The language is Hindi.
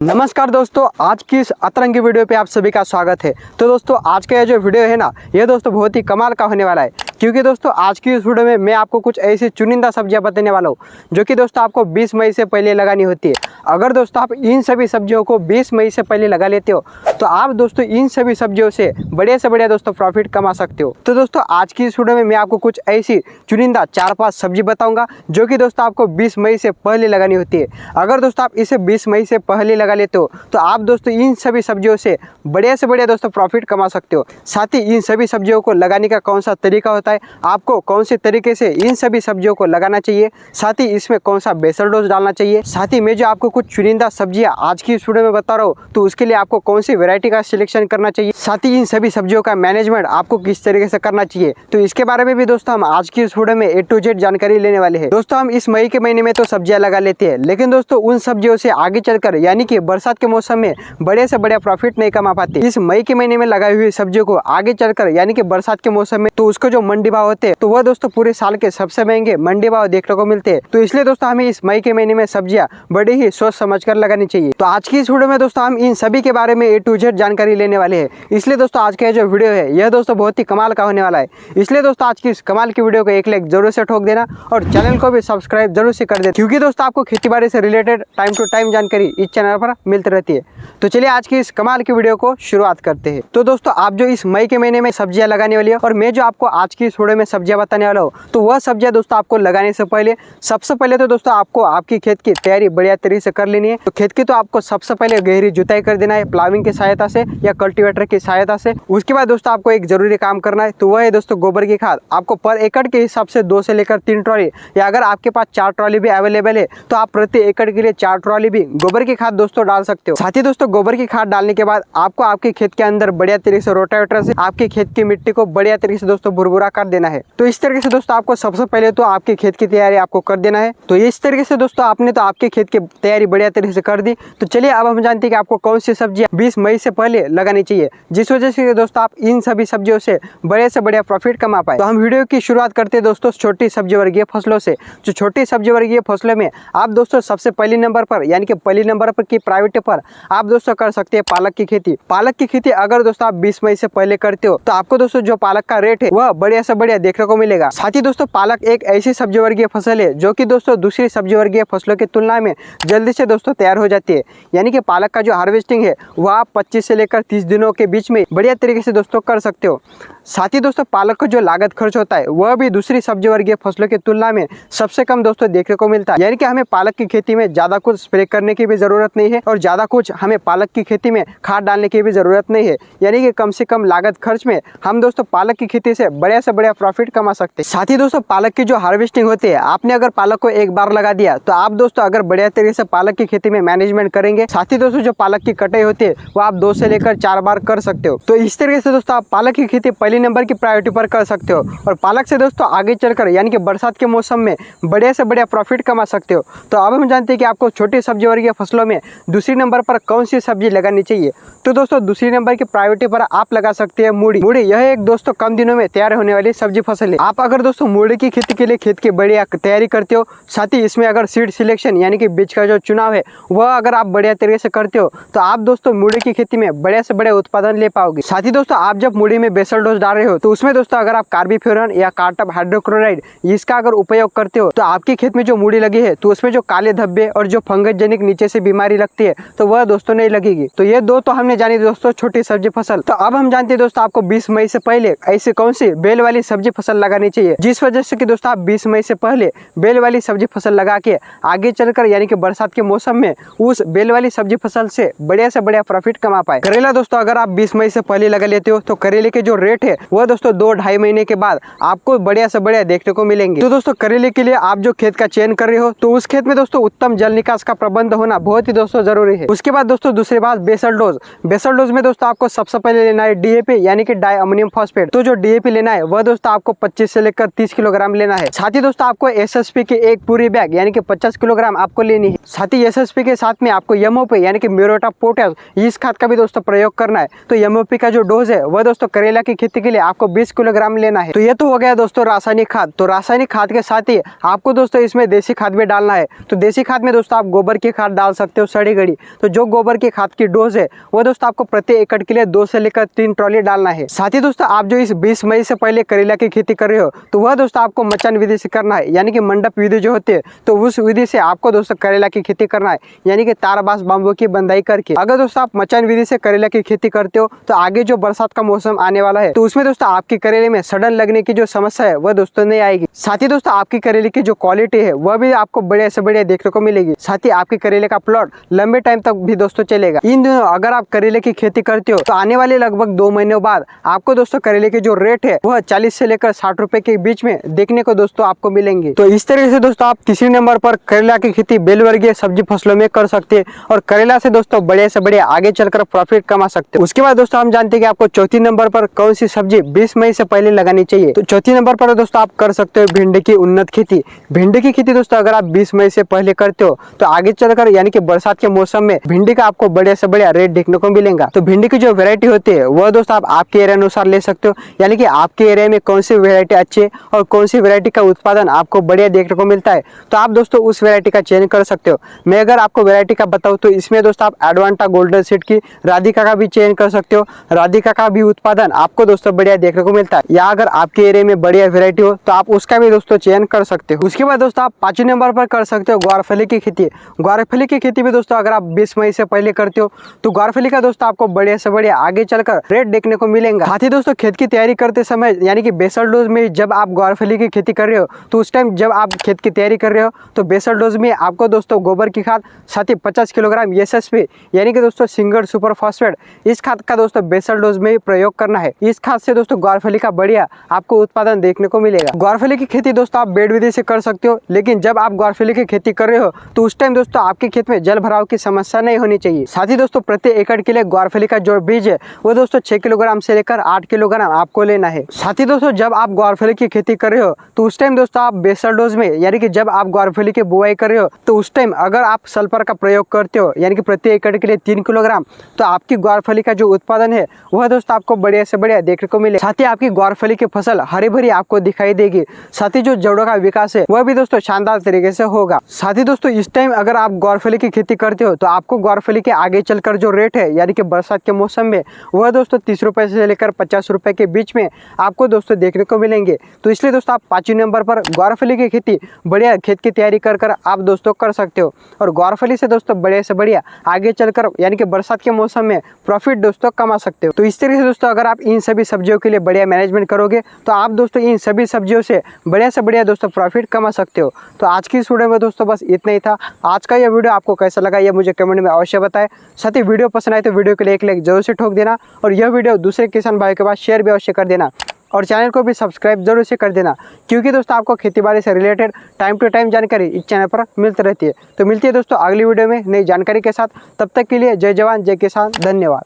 नमस्कार दोस्तों, आज की इस अतरंगी वीडियो पे आप सभी का स्वागत है। तो दोस्तों आज का ये जो वीडियो है ना, ये दोस्तों बहुत ही कमाल का होने वाला है, क्योंकि दोस्तों आज की इस वीडियो में मैं आपको कुछ ऐसी चुनिंदा सब्जियां बताने वाला हूँ जो कि दोस्तों आपको 20 मई से पहले लगानी होती है। अगर दोस्तों आप इन सभी सब्जियों को 20 मई से पहले लगा लेते हो तो आप दोस्तों इन सभी सब्जियों से बढ़िया दोस्तों प्रॉफिट कमा सकते हो। तो दोस्तों आज की इस वीडियो में मैं आपको कुछ ऐसी चुनिंदा 4-5 सब्जी बताऊंगा जो कि दोस्तों आपको 20 मई से पहले लगानी होती है। अगर दोस्तों आप इसे 20 मई से पहले लगा लेते हो तो आप दोस्तों इन सभी सब्जियों से बढ़िया दोस्तों प्रॉफिट कमा सकते हो। साथ ही इन सभी सब्जियों को लगाने का कौन सा तरीका होता है, आपको कौन से तरीके से इन सभी सब्जियों को लगाना चाहिए, साथ ही इसमें कौन सा बेसल डोज डालना चाहिए, साथ ही मैं जो आपको कुछ चुनिंदा सब्जियां आज की इस वीडियो में बता रहा हूँ तो उसके लिए आपको कौन सी वैरायटी का सिलेक्शन करना चाहिए, साथ ही इन सभी सब्जियों का मैनेजमेंट आपको किस तरीके से करना चाहिए, तो इसके बारे में भी दोस्तों हम आज की इस वीडियो में A to Z जानकारी लेने वाले हैं। दोस्तों हम इस मई के महीने में तो सब्जियां लगा लेते हैं, लेकिन दोस्तों उन सब्जियों से आगे चलकर यानी कि बरसात के मौसम में बड़े से बड़े प्रॉफिट नहीं कमा पाते। इस मई के महीने में लगाई हुई सब्जियों को आगे चलकर यानी कि बरसात के मौसम में तो उसको जो मंडी भाव होते हैं तो वह दोस्तों पूरे साल के सबसे महंगे मंडी भाव देखने को मिलते हैं। तो इसलिए दोस्तों हमें इस मई के महीने में सब्जियां बड़ी ही सोच समझ कर लगानी चाहिए। तो आज की इस वीडियो में दोस्तों हम इन सभी के बारे में A to Z जानकारी लेने वाले हैं। इसलिए दोस्तों आज का जो वीडियो है यह दोस्तों बहुत ही कमाल का होने वाला है। इसलिए दोस्तों आज की इस कमाल की वीडियो को एक लाइक जरूर से ठोक देना और चैनल को भी सब्सक्राइब जरूर से कर देना, क्योंकि दोस्तों आपको खेती बाड़ी से रिलेटेड टाइम टू टाइम जानकारी इस चैनल पर मिलती रहती है। तो चलिए आज की इस कमाल की वीडियो को शुरुआत करते हैं। तो दोस्तों आप जो इस मई के महीने में सब्जियां लगाने वाली है और मैं जो आपको आज की इस वीडियो में सब्जियां बताने वाला हूँ तो वह सब्जियां दोस्तों आपको लगाने से पहले सबसे पहले तो दोस्तों आपको आपकी खेत की तैयारी बढ़िया तरीके से कर लेनी है। तो खेत की तो आपको सबसे पहले गहरी जुताई कर देना है प्लाविंग की सहायता से या कल्टीवेटर की सहायता से। उसके बाद दोस्तों आपको एक जरूरी काम करना है, तो वह है दोस्तों गोबर की खाद। आपको पर एकड़ के हिसाब से 2 से लेकर 3 ट्रॉली या अगर आपके पास 4 ट्रॉली भी अवेलेबल है तो आप प्रति एकड़ के लिए 4 ट्रॉली भी गोबर की खाद दोस्तों डाल सकते हो। साथ ही दोस्तों गोबर की खाद डालने के बाद आपको आपके खेत के अंदर बढ़िया तरीके से रोटावेटर से आपके खेत की मिट्टी को बढ़िया तरीके से दोस्तों भुरभुरा कर देना है। तो इस तरीके से दोस्तों आपको सबसे पहले तो आपके खेत की तैयारी आपको कर देना है। तो इस तरीके से दोस्तों आपने तो आपके खेत की तैयारी बढ़िया तरीके से कर दी। तो चलिए अब हम जानते हैं कि आपको कौन सी सब्जियां 20 मई से पहले लगानी चाहिए, जिस वजह से दोस्तों आप इन सभी सब्जियों से बढ़िया प्रॉफिट कमा पाए। तो हम वीडियो की शुरुआत करते हैं दोस्तों छोटी सब्जी वर्गीय फसलों से। जो छोटी सब्जी वर्गीय फसलों में आप दोस्तों सबसे पहले नंबर पर यानी कि पहले नंबर पर की प्रायोरिटी पर आप दोस्तों कर सकते हैं पालक की खेती। पालक की खेती अगर दोस्तों आप 20 मई से पहले करते हो तो आपको दोस्तों जो पालक का रेट है वह बढ़िया से बढ़िया देखने को मिलेगा। साथ ही दोस्तों पालक एक ऐसी सब्जी वर्गीय फसल है जो कि दोस्तों दूसरी सब्जी वर्गीय फसलों की तुलना में जल्दी से दोस्तों तैयार हो जाती है। यानी कि पालक का जो हार्वेस्टिंग है वह आप 25 से लेकर 30 दिनों के बीच में बढ़िया तरीके से दोस्तों कर सकते हो। साथ ही दोस्तों पालक का जो लागत खर्च होता है वह भी दूसरी सब्जी वर्गीय फसलों की तुलना में सबसे कम दोस्तों देखने को मिलता है। यानी कि हमें पालक की खेती में ज्यादा कुछ स्प्रे करने की भी जरूरत नहीं है और ज्यादा कुछ हमें पालक की खेती में खाद डालने की भी जरूरत नहीं है। यानी कि कम से कम लागत खर्च में हम दोस्तों पालक की खेती से बढ़िया प्रॉफिट कमा सकते हैं। साथ ही दोस्तों पालक की जो हार्वेस्टिंग होती है, आपने अगर पालक को एक बार लगा दिया तो आप दोस्तों अगर बढ़िया तरीके से पालक की खेती में मैनेजमेंट करेंगे, साथ ही दोस्तों जो पालक की कटाई होती है वो आप 2 से लेकर 4 बार कर सकते हो। तो इस तरीके से दोस्तों आप पालक की खेती पहले नंबर की प्रायोरिटी पर कर सकते हो और पालक से दोस्तों आगे चलकर यानी कि बरसात के मौसम में बढ़िया से बढ़िया प्रॉफिट कमा सकते हो। तो अब हम जानते हैं कि आपको छोटी सब्जी वर्गीय फसलों में दूसरी नंबर पर कौन सी सब्जी लगानी चाहिए। तो दोस्तों दूसरी नंबर की प्रायोरिटी पर आप लगा सकते हैं मूली। मूली यह एक दोस्तों कम दिनों में तैयार होने वाली सब्जी फसल है। आप अगर दोस्तों मूली की खेती के लिए खेत की बढ़िया तैयारी करते हो, साथ ही इसमें अगर सीड सिलेक्शन यानी कि बीज का जो चुनाव है वह अगर आप बढ़िया तरीके से करते हो तो आप दोस्तों मूली की खेती में बढ़िया से बढ़िया उत्पादन ले पाओगे। साथ ही दोस्तों आप जब मूली में बेसल डोज डाल रहे हो तो उसमें दोस्तों अगर आप कार्बीफ्यूरन या कार्टप हाइड्रोक्लोराइड इसका अगर उपयोग करते हो तो आपके खेत में जो मूली लगी है तो उसमें जो काले धब्बे और जो फंगस जनिक नीचे से बीमारी लगती है तो वह दोस्तों नहीं लगेगी। तो ये दो तो हमने जानी दोस्तों छोटी सब्जी फसल। तो अब हम जानते हैं दोस्तों आपको 20 मई से पहले ऐसी कौन सी बेल वाली सब्जी फसल लगानी चाहिए, जिस वजह से कि दोस्तों आप 20 मई से पहले बेल वाली सब्जी फसल लगा के आगे चलकर यानी कि बरसात के मौसम में उस बेल वाली सब्जी फसल से बढ़िया प्रॉफिट कमा पाए। करेला दोस्तों अगर आप 20 मई से पहले लगा लेते हो तो करेले के जो रेट है वह दोस्तों 2-2.5 महीने के बाद आपको बढ़िया से बढ़िया देखने को मिलेंगे। तो दोस्तों करेले के लिए आप जो खेत का चयन कर रहे हो तो उस खेत में दोस्तों उत्तम जल निकास का प्रबंध होना बहुत ही दोस्तों जरूरी है। उसके बाद दोस्तों दूसरी बात बेसल डोज। बेसल डोज में दोस्तों आपको सबसे पहले लेना है DAP यानी कि डाई अमोनियम फॉस्फेट। तो जो DAP लेना है वह दोस्तों आपको 25 से लेकर 30 किलोग्राम लेना है। साथ ही दोस्तों आपको SSP की एक पूरी बैग यानी कि 50 किलोग्राम आपको लेनी है। साथ ही एसएसपी के साथ में आपको एमओपी यानी कि म्यूरेट ऑफ पोटाश इस खाद का भी दोस्तों प्रयोग करना है। तो एमओपी का जो डोज है वह दोस्तों करेला की खेती के लिए आपको 20 किलोग्राम लेना है। तो ये तो हो गया दोस्तों रासायनिक खाद। तो रासायनिक खाद के साथ ही आपको दोस्तों इसमें देसी खाद भी डालना है। तो देसी खाद में दोस्तों आप गोबर की खाद डाल सकते हो सड़ी गड़ी। तो जो गोबर की खाद की डोज है वो दोस्तों आपको प्रति एकड़ के लिए 2 से लेकर 3 ट्रॉली डालना है। साथ ही दोस्तों आप जो इस 20 मई से पहले करेला की खेती कर रहे हो तो वह दोस्तों आपको मचान विधि से करना है, यानी कि मंडप विधि जो होती है तो उस विधि से आपको दोस्तों करेला की खेती करना है, यानी कि तार बांस बाम्बू की बंदाई करके। अगर दोस्तों आप मचान विधि से करेला की खेती करते हो तो आगे जो बरसात का मौसम आने वाला है तो उसमें दोस्तों आपकी करेले में सड़न लगने की जो समस्या है वह दोस्तों नहीं आएगी। साथ ही दोस्तों आपकी करेले की जो क्वालिटी है वह भी आपको बढ़िया से बढ़िया देखने को मिलेगी। साथ ही आपके करेले का प्लॉट लंबे टाइम तक भी दोस्तों चलेगा। इन दिनों अगर आप करेले की खेती करते हो तो आने वाले लगभग 2 महीनों बाद आपको दोस्तों करेले के जो रेट है वह 40 से लेकर 60 रुपए के बीच में देखने को दोस्तों आपको मिलेंगे। तो इस तरीके से दोस्तों आप तीसरे नंबर पर करेला की खेती बेल वर्गीय सब्जी फसलों में कर सकते हैं और करेला से दोस्तों बढ़िया से बढ़िया आगे चलकर प्रॉफिट कमा सकते हैं। उसके बाद दोस्तों हम जानते हैं कि आपको चौथी नंबर पर कौन सी सब्जी 20 मई से पहले लगानी चाहिए। तो चौथी नंबर पर दोस्तों आप कर सकते हो भिंडी की उन्नत खेती। भिंडी की खेती दोस्तों अगर आप 20 मई से पहले करते हो तो आगे चलकर यानी कि बरसात के मौसम में भिंडी का आपको बढ़िया से बढ़िया रेट देखने को मिलेगा। तो भिंडी की जो वेरायटी होती है वह दोस्तों आप आपके एरिया अनुसार ले सकते हो, यानी कि आपके एरिया में कौन सी वेरायटी अच्छी है और कौन सी वेरायटी का उत्पादन आपको बढ़िया देखने को मिलता है तो आप दोस्तों उस वेरायटी का चयन कर सकते हो। मैं अगर आपको वेरायटी का बताऊं तो इसमें दोस्तों आप एडवांटा गोल्डन सीड की राधिका का भी चयन कर सकते हो। राधिका का भी उत्पादन आपको दोस्तों बढ़िया देखने को मिलता है, या अगर आपके एरिया में बढ़िया वेरायटी हो तो आप उसका भी दोस्तों चयन कर सकते हो। उसके बाद दोस्तों आप 5वें नंबर पर कर सकते हो ग्वारफली की खेती। ग्वारफली की खेती में दोस्तों अगर आप 20 मई से पहले करते हो तो ग्वारफली का दोस्तों आपको बढ़िया से बढ़िया आगे चलकर रेट देखने को मिलेगा। साथ ही दोस्तों खेत की तैयारी करते समय यानी कि बेसल डोज में जब आप ग्वारफली की खेती कर रहे हो तो उस टाइम जब आप खेत की तैयारी कर रहे हो तो बेसल डोज में आपको दोस्तों गोबर की खाद साथ ही 50 किलोग्राम एसएसपी यानी कि दोस्तों सिंगल सुपर फॉस्फेट इस खाद का दोस्तों बेसल डोज में प्रयोग करना है। इस खाद से दोस्तों ग्वारफली का बढ़िया आपको उत्पादन देखने को मिलेगा। ग्वारफली की खेती दोस्तों आप बेड विधि से कर सकते हो, लेकिन जब आप ग्वारफली की खेती कर रहे हो तो उस टाइम दोस्तों आपके खेत में जल भराव की समस्या नहीं होनी चाहिए। साथ ही दोस्तों प्रति एकड़ के लिए ग्वारफली का जो बीज है वो दोस्तों 6 किलोग्राम से लेकर 8 किलोग्राम आपको लेना है। साथ ही दोस्तों जब आप ग्वारफली की खेती कर रहे हो तो उस टाइम दोस्तों आप बेसल डोज में यानी कि जब आप ग्वारफली की बुआई कर रहे हो तो उस टाइम अगर आप सल्फर का प्रयोग करते हो यानी कि प्रति एकड़ के लिए 3 किलोग्राम तो आपकी ग्वारफली का जो उत्पादन है वह दोस्तों आपको बढ़िया से बढ़िया देखने को मिले। साथ ही आपकी ग्वारफली की फसल हरी भरी आपको दिखाई देगी। साथ ही जो जड़ों का विकास है वह भी दोस्तों शानदार तरीके से होगा। साथ ही दोस्तों इस टाइम अगर आप ग्वारफली की खेती करते हो तो आपको ग्वारफली के आगे चलकर जो रेट है यानी कि बरसात के मौसम में वह दोस्तों 30 रुपए से लेकर 50 रुपए के बीच में आपको दोस्तों देखने को मिलेंगे। तो इसलिए दोस्तों आप 5वें नंबर पर ग्वारफली की खेती बढ़िया खेत की तैयारी कर आप दोस्तों कर सकते हो और ग्वारफली से दोस्तों बढ़िया से बढ़िया आगे चलकर यानी कि बरसात के मौसम में प्रॉफिट दोस्तों कमा सकते हो। तो इस तरीके से दोस्तों अगर आप इन सभी सब्जियों के लिए बढ़िया मैनेजमेंट करोगे तो आप दोस्तों इन सभी सब्जियों से बढ़िया दोस्तों प्रॉफिट कमा सकते हो। तो आज की इस वीडियो में दोस्तों बस इतना ही था। आज का यह वीडियो आपको कैसा लगा ये मुझे कमेंट में अवश्य बताएं। साथ ही वीडियो पसंद आए तो वीडियो के लिए एक लाइक जरूर से ठोक देना और यह वीडियो दूसरे किसान भाई के पास शेयर भी अवश्य कर देना और चैनल को भी सब्सक्राइब जरूर से कर देना, क्योंकि दोस्तों आपको खेतीबाड़ी से रिलेटेड टाइम टू टाइम जानकारी इस चैनल पर मिलती रहती है। तो मिलती है दोस्तों अगली वीडियो में नई जानकारी के साथ। तब तक के लिए जय जवान जय किसान, धन्यवाद।